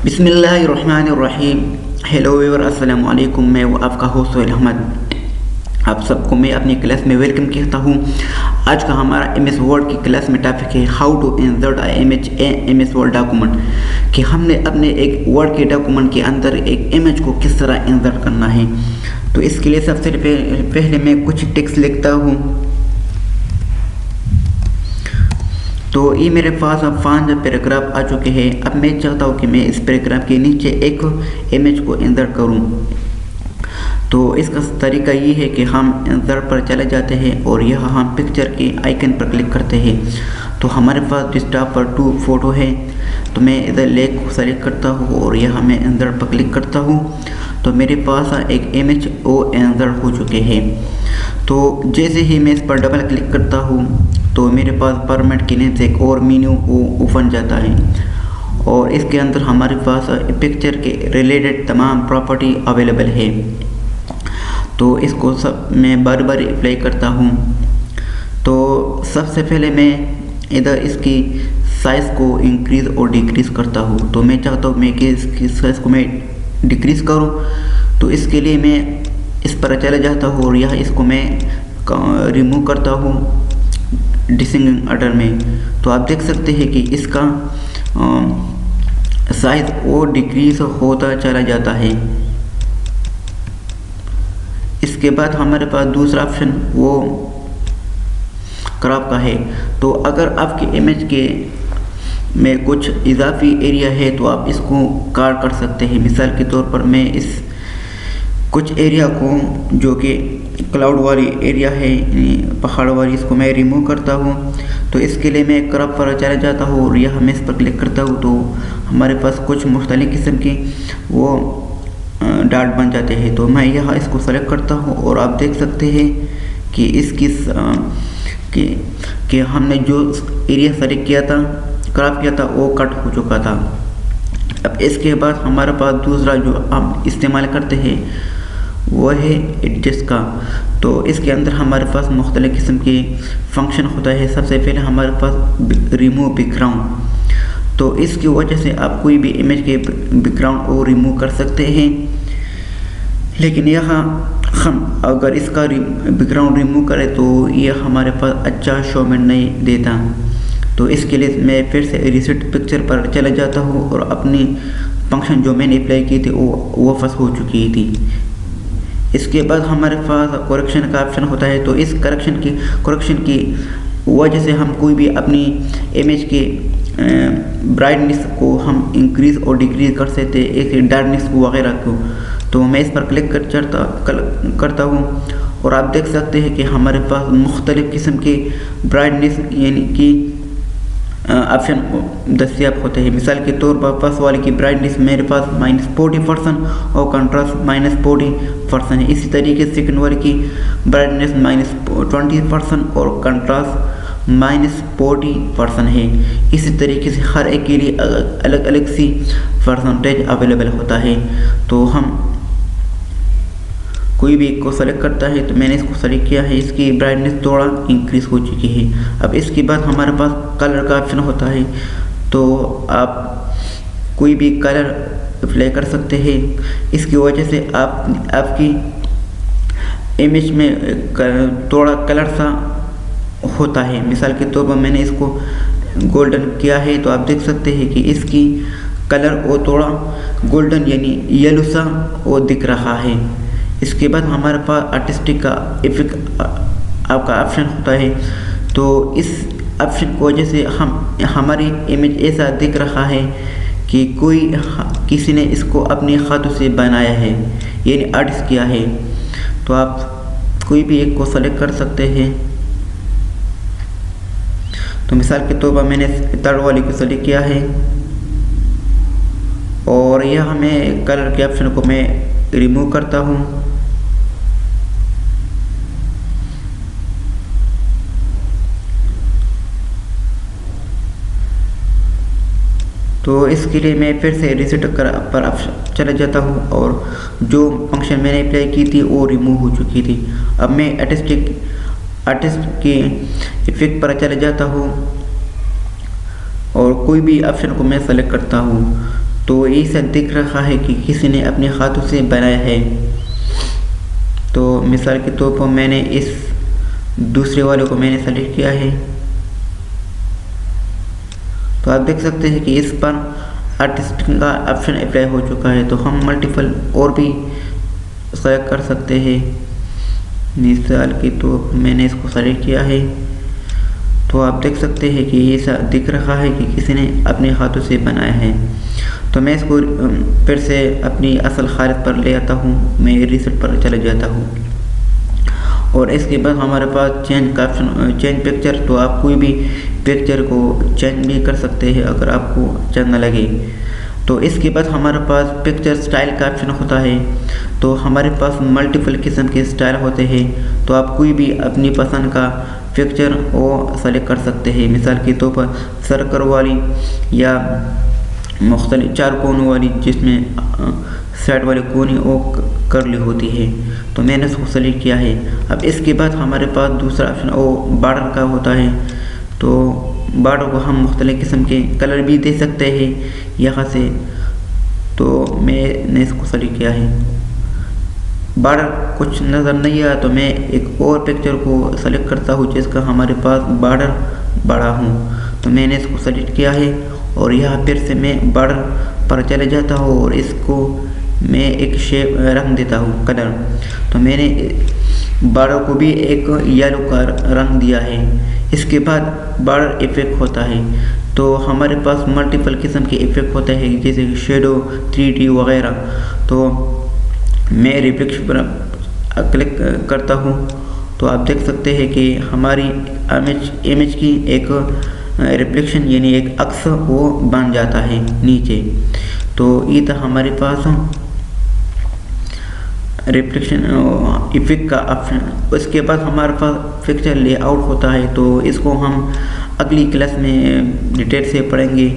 बिस्मिल्लाहिर्रहमानिर्रहीम। Hello viewer, अस्सलाम वालेकुम। मैं वो आपका होस्ट सोहेल अहमद। आप सबको मैं अपनी क्लास में वेलकम कहता हूँ। आज का हमारा एमएस वर्ड की क्लास में टॉपिक है how to insert MS Word document, कि हमने अपने एक वर्ड के डॉक्यूमेंट के अंदर एक इमेज को किस तरह इंसर्ट करना है। तो इसके लिए सबसे पहले मैं कुछ टेक्स्ट लिखता हूँ। तो ये मेरे पास अब 5 पैराग्राफ आ चुके हैं। अब मैं चाहता हूँ कि मैं इस पैराग्राफ के नीचे एक इमेज को इंसर्ट करूँ। तो इसका तरीका ये है कि हम इंसर्ट पर चले जाते हैं और यह हम पिक्चर के आइकन पर क्लिक करते हैं। तो हमारे पास डेस्कटॉप पर 2 फोटो है। तो मैं इधर लेक को सेलेक्ट करता हूँ और यह मैं इंसर्ट पर क्लिक करता हूँ। तो मेरे पास एक इमेज वो इंसर्ट हो चुके हैं। तो जैसे ही मैं इस पर डबल क्लिक करता हूँ तो मेरे पास फॉर्मेट के लिए एक और मेन्यू वो ओपन जाता है और इसके अंदर हमारे पास पिक्चर के रिलेटेड तमाम प्रॉपर्टी अवेलेबल है। तो इसको सब मैं बार बार अप्लाई करता हूँ। तो सबसे पहले मैं इधर इसकी साइज़ को इंक्रीज़ और डिक्रीज़ करता हूँ। तो मैं चाहता हूँ मैं कि इसकी साइज़ को मैं डिक्रीज़ करूँ। तो इसके लिए मैं इस पर चला जाता हूँ और यह इसको मैं रिमूव करता हूँ डिसेंडिंग ऑर्डर में। तो आप देख सकते हैं कि इसका साइज और डिक्रीज होता चला जाता है। इसके बाद हमारे पास दूसरा ऑप्शन वो क्रॉप का है। तो अगर आपके इमेज के में कुछ इजाफी एरिया है तो आप इसको काट कर सकते हैं। मिसाल के तौर पर मैं इस कुछ एरिया को जो कि क्लाउड वाली एरिया है, पहाड़ वाली, इसको मैं रिमूव करता हूँ। तो इसके लिए मैं क्रॉप पर चला जाता हूँ और यह मैं इस पर क्लिक करता हूँ। तो हमारे पास कुछ मुख्तलिफ किस्म के वो डॉट बन जाते हैं। तो मैं यहाँ इसको सेलेक्ट करता हूँ और आप देख सकते हैं कि इसकी कि हमने जो एरिया सेलेक्ट किया था, क्रॉप किया था, वो कट हो चुका था। अब इसके बाद हमारे पास दूसरा जो हम इस्तेमाल करते हैं वो है एडजस्ट का। तो इसके अंदर हमारे पास मुख्तलिफ किस्म के फंक्शन होता है। सबसे पहले हमारे पास रिमूव बैकग्राउंड। तो इसकी वजह से आप कोई भी इमेज के बैकग्राउंड को रिमूव कर सकते हैं। लेकिन यहाँ हम अगर इसका बैकग्राउंड रिमूव करें तो यह हमारे पास अच्छा शोमेंट नहीं देता। तो इसके लिए मैं फिर से रिसेट पिक्चर पर चला जाता हूँ और अपनी फंक्शन जो मैंने अप्लाई की थी वो वापस हो चुकी थी। इसके बाद हमारे पास करेक्शन का ऑप्शन होता है। तो इस करेक्शन की वजह से हम कोई भी अपनी इमेज के ब्राइटनेस को हम इंक्रीज़ और डिक्रीज़ कर सकते हैं, एक डार्कनेस को वगैरह को। तो मैं इस पर क्लिक करता हूँ और आप देख सकते हैं कि हमारे पास मुख्तलिफ़ किस्म के ब्राइटनेस यानी कि ऑप्शन दस्तियाब होते हैं। मिसाल के तौर पर फर्स्ट वाले की ब्राइटनेस मेरे पास -40% और कंट्रास्ट -40% है। इसी तरीके से सेकंड वाले की ब्राइटनेस -20% और कंट्रास्ट -40% है। इसी तरीके से हर एक के लिए अलग अलग सी परसेंटेज अवेलेबल होता है। तो हम कोई भी एक को सेलेक्ट करता है। तो मैंने इसको सेलेक्ट किया है, इसकी ब्राइटनेस थोड़ा इंक्रीज़ हो चुकी है। अब इसके बाद हमारे पास कलर का ऑप्शन होता है। तो आप कोई भी कलर अप्लाई कर सकते हैं। इसकी वजह से आपकी इमेज में थोड़ा कलर सा होता है। मिसाल के तौर पर मैंने इसको गोल्डन किया है। तो आप देख सकते हैं कि इसकी कलर वो थोड़ा गोल्डन यानी येलो सा वो दिख रहा है। इसके बाद हमारे पास आर्टिस्टिक का इफेक्ट आपका ऑप्शन होता है। तो इस ऑप्शन की वजह से हमारी इमेज ऐसा दिख रहा है कि किसी ने इसको अपने हाथों से बनाया है, यानी आर्टिस्ट किया है। तो आप कोई भी एक को सेलेक्ट कर सकते हैं। तो मिसाल के तौर पर मैंने थर्ड वाले को सेलेक्ट किया है और यह हमें कलर के ऑप्शन को मैं रिमूव करता हूँ। तो इसके लिए मैं फिर से रिसेट पर चला जाता हूँ और जो फंक्शन मैंने अप्लाई की थी वो रिमूव हो चुकी थी। अब मैं आर्टिस्ट के इफेक्ट पर चला जाता हूँ और कोई भी ऑप्शन को मैं सेलेक्ट करता हूँ। तो ऐसा दिख रहा है कि किसी ने अपने हाथों से बनाया है। तो मिसाल के तौर पर मैंने इस दूसरे वाले को मैंने सेलेक्ट किया है। तो आप देख सकते हैं कि इस पर आर्टिस्ट का ऑप्शन अप्लाई हो चुका है। तो हम मल्टीपल और भी सेलेक्ट कर सकते हैं। मिसाल के तौर पर मैंने इसको सेलेक्ट किया है। तो आप देख सकते हैं कि ऐसा दिख रहा है कि किसी ने अपने हाथों से बनाया है। तो मैं इसको फिर से अपनी असल हालत पर ले आता हूँ, मैं रीसेट पर चले जाता हूँ और इसके बाद हमारे पास चेंज का ऑप्शन, चेंज पिक्चर। तो आप कोई भी पिक्चर को चेंज भी कर सकते हैं अगर आपको अच्छा न लगे। तो इसके बाद हमारे पास पिक्चर स्टाइल का ऑप्शन होता है। तो हमारे पास मल्टीपल किस्म के स्टाइल होते हैं। तो आप कोई भी अपनी पसंद का पिक्चर वो सेलेक्ट कर सकते हैं। मिसाल के तौर पर सर्कल वाली या मुख्तलिफ चार कोनों वाली, जिसमें साइड वाले कोने वो कर्ली होती है। तो मैंने उसको सेलेक्ट किया है। अब इसके बाद हमारे पास दूसरा ऑप्शन वो बॉर्डर का होता है। तो बॉर्डर को हम मुख्तलिफ किस्म के कलर भी दे सकते हैं यहाँ से। तो मैंने इसको सेलेक्ट किया है। बॉर्डर कुछ नज़र नहीं आया तो मैं एक और पिक्चर को सेलेक्ट करता हूँ जिसका हमारे पास बॉर्डर बड़ा हूँ। तो मैंने इसको सेलेक्ट किया है और यहाँ फिर से मैं बॉर्डर पर चले जाता हूँ और इसको मैं एक शेप रंग देता हूँ, कलर। तो मैंने बॉर्डर को भी एक येलो का रंग दिया है। इसके बाद बॉर्डर इफेक्ट होता है। तो हमारे पास मल्टीपल किस्म के इफेक्ट होते हैं जैसे शेडो, 3D वगैरह। तो मैं रिफ्लेक्शन पर क्लिक करता हूँ तो आप देख सकते हैं कि हमारी इमेज की एक रिफ्लेक्शन यानी एक अक्स वो बन जाता है नीचे। तो ये था हमारे पास रिफ्लेक्शन इफेक्ट का ऑप्शन। उसके बाद हमारे पास पिक्चर लेआउट होता है। तो इसको हम अगली क्लास में डिटेल से पढ़ेंगे।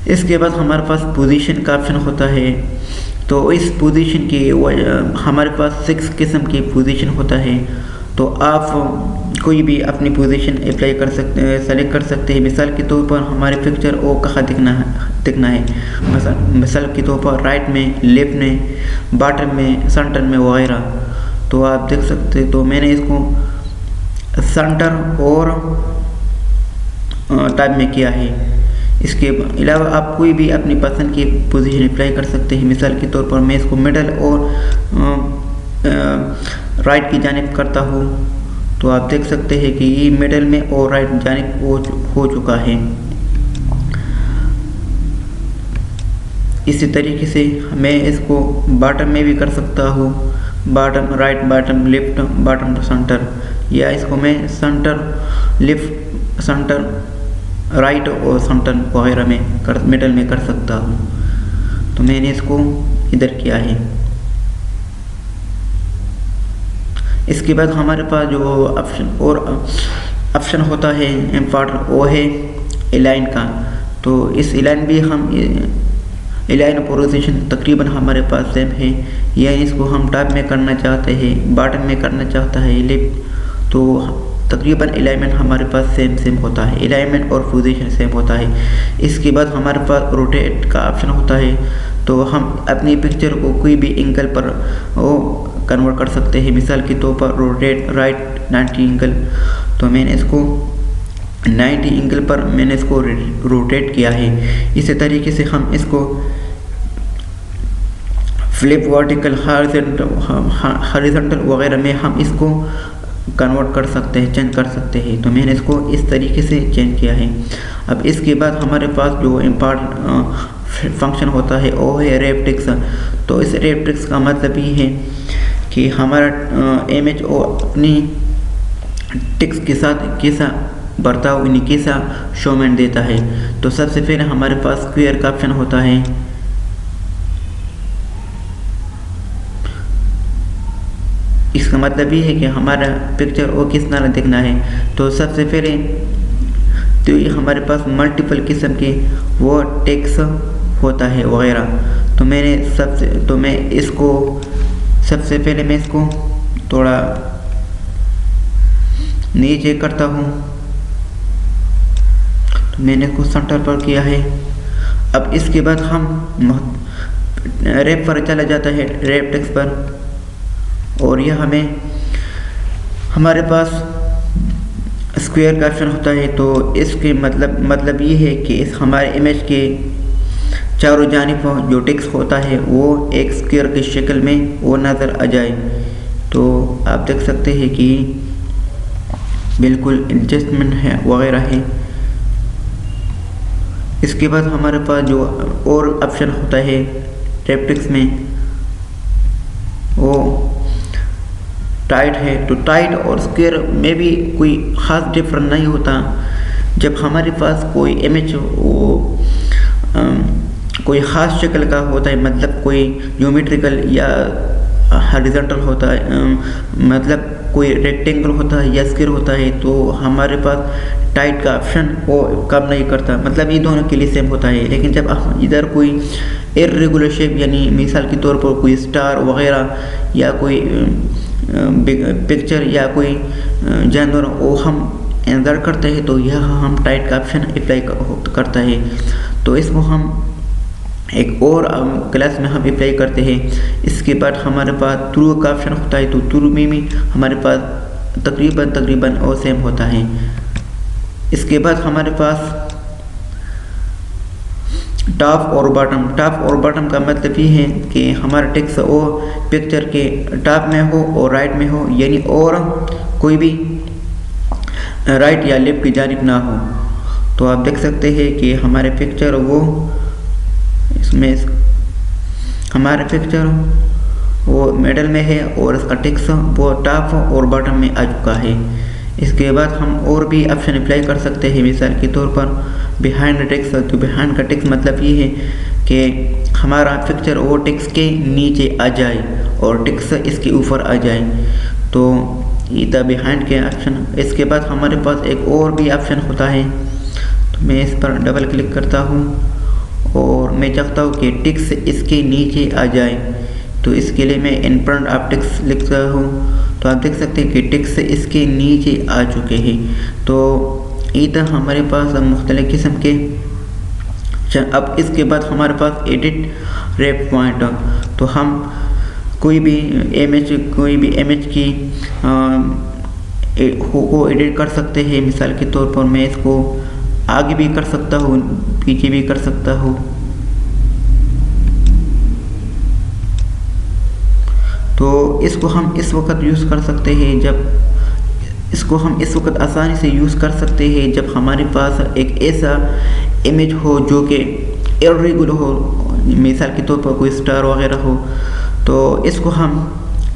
इसके बाद हमारे पास पोजीशन का ऑप्शन होता है। तो इस पोजीशन के हमारे पास 6 किस्म की पोजीशन होता है। तो आप कोई भी अपनी पोजीशन अप्लाई कर सकते हैं, सेलेक्ट कर सकते हैं। मिसाल के तौर पर हमारे पिक्चर वो कहाँ दिखना है। मिसाल के तौर पर राइट में, लेफ्ट में, बॉटम में, सेंटर में वगैरह। तो आप देख सकते हैं। तो मैंने इसको सेंटर और टाइप में किया है। इसके अलावा आप कोई भी अपनी पसंद की पोजीशन अप्लाई कर सकते हैं। मिसाल के तौर पर मैं इसको मिडल और राइट की जानिब करता हूँ। तो आप देख सकते हैं कि ये मिडल में और राइट जानिब हो चुका है। इसी तरीके से मैं इसको बॉटम में भी कर सकता हूँ, bottom right, bottom left, bottom centre, या इसको मैं सेंटर लेफ्ट, सेंटर राइट और सेंटर वगैरह में मिडल में कर सकता हूँ। तो मैंने इसको इधर किया है। इसके बाद हमारे पास जो ऑप्शन होता है इम्पॉर्टेंट वो है अलाइन का। तो इस अलाइन भी हम अलाइन पोजीशन तकरीबन हमारे पास सेम है। या इसको हम टॉप में करना चाहते हैं, बॉटम में करना चाहता है, लेफ्ट, तो तकरीबन अलाइनमेंट हमारे पास सेम होता है। अलाइनमेंट और पोजीशन सेम होता है। इसके बाद हमारे पास रोटेट का ऑप्शन होता है। तो हम अपनी पिक्चर को कोई भी एंगल पर वो कन्वर्ट कर सकते हैं। मिसाल के तौर पर रोटेट राइट 90 एंगल। तो मैंने इसको 90 एंगल पर मैंने इसको रोटेट किया है। इसी तरीके से हम इसको फ्लिप, वर्टिकल, हॉरिजॉन्टल वगैरह में हम इसको कन्वर्ट कर सकते हैं, चेंज कर सकते हैं। तो मैंने इसको इस तरीके से चेंज किया है। अब इसके बाद हमारे पास जो इम्पॉर्टेंट फंक्शन होता है वो है रैप टेक्स्ट। तो इस रैप टेक्स्ट का मतलब ये है कि हमारा इमेज वो अपनी टेक्स्ट के साथ कैसा बर्ताव, यानी कैसा शोमेंट देता है। तो सबसे पहले हमारे पास स्क्वायर का ऑप्शन होता है। इसका मतलब ये है कि हमारा पिक्चर वो किस तरह दिखना है। तो सबसे पहले तो ये हमारे पास मल्टीपल किस्म के वो टेक्स्ट होता है वगैरह। तो मैं इसको सबसे पहले मैं इसको थोड़ा नीचे करता हूँ। तो मैंने इसको सेंटर पर किया है। अब इसके बाद हम रैप पर चला जाता है, रैप टेक्स्ट पर, और यह हमें हमारे पास स्क्वायर का ऑप्शन होता है। तो इसके मतलब ये है कि इस हमारे इमेज के चारों जानिब जो टेक्स्ट होता है वो एक स्क्वायर की शक्ल में वो नज़र आ जाए। तो आप देख सकते हैं कि बिल्कुल एडजस्टमेंट है वगैरह है। इसके बाद हमारे पास जो और ऑप्शन होता है रैप टेक्स्ट में वो टाइट है। तो टाइट और स्क्वायर में भी कोई ख़ास डिफरेंस नहीं होता। जब हमारे पास कोई इमेज वो कोई ख़ास शक्ल का होता है, मतलब कोई ज्योमेट्रिकल या हॉरिजॉन्टल होता है, मतलब कोई रेक्टेंगल होता है या स्क्वायर होता है, तो हमारे पास टाइट का ऑप्शन वो काम नहीं करता, मतलब ये दोनों के लिए सेम होता है। लेकिन जब हम इधर कोई इर्रेगुलर शेप, यानी मिसाल के तौर पर कोई स्टार वगैरह या कोई पिक्चर या कोई जानवर वो हम इंसर्ट करते हैं, तो यह हम टाइट का ऑप्शन अप्लाई करता है। तो इसको हम एक और क्लास में हम अप्लाई करते हैं। इसके बाद हमारे पास थ्रू का ऑप्शन होता है। तो थ्रू में भी हमारे पास तकरीबन और सेम होता है। इसके बाद हमारे पास टॉप और बॉटम का मतलब ये है कि हमारा टेक्स्ट वो पिक्चर के टॉप में हो और राइट में हो, यानी और कोई भी राइट या लेफ्ट की जानिब ना हो। तो आप देख सकते हैं कि हमारे पिक्चर वो इसमें हमारा पिक्चर वो मिडल में है और इसका टेक्स्ट वो टॉप और बॉटम में आ चुका है। इसके बाद हम और भी ऑप्शन अप्लाई कर सकते हैं। मिसाल के तौर पर बिहाइंड टेक्स्ट। तो बिहाइंड का टेक्स्ट मतलब ये है कि हमारा पिक्चर वो टेक्स्ट के नीचे आ जाए और टेक्स्ट इसके ऊपर आ जाए। तो ये था बिहाइंड के ऑप्शन। इसके बाद हमारे पास एक और भी ऑप्शन होता है। तो मैं इस पर डबल क्लिक करता हूँ और मैं चाहता हूँ कि टेक्स्ट इसके नीचे आ जाए। तो इसके लिए मैं इन फ्रंट ऑफ टेक्स्ट लिखता हूँ। तो आप देख सकते हैं कि टेक्स्ट इसके नीचे आ चुके हैं। तो इधर हमारे पास मुख्तलिफ किस्म के। अब इसके बाद हमारे पास एडिट रैप पॉइंट। तो हम कोई भी इमेज की को एडिट कर सकते हैं। मिसाल के तौर पर मैं इसको आगे भी कर सकता हूँ, पीछे भी कर सकता हूँ। तो इसको हम इस वक्त यूज़ कर सकते हैं जब आसानी से यूज़ कर सकते हैं जब हमारे पास एक ऐसा इमेज हो जो कि इर्रेगुलर हो, मिसाल के तौर पर कोई स्टार वगैरह हो। तो इसको हम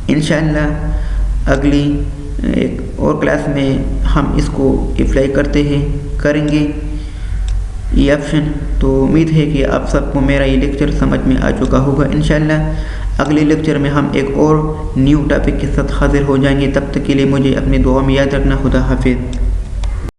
इंशाअल्लाह अगली एक और क्लास में हम इसको अप्लाई करेंगे ये ऑप्शन। तो उम्मीद है कि आप सबको मेरा ये लेक्चर समझ में आ चुका होगा। इंशाअल्लाह अगले लेक्चर में हम एक और न्यू टॉपिक के साथ हाजिर हो जाएंगे। तब तक के लिए मुझे अपनी दुआ में याद रखना। खुदा हाफिज़।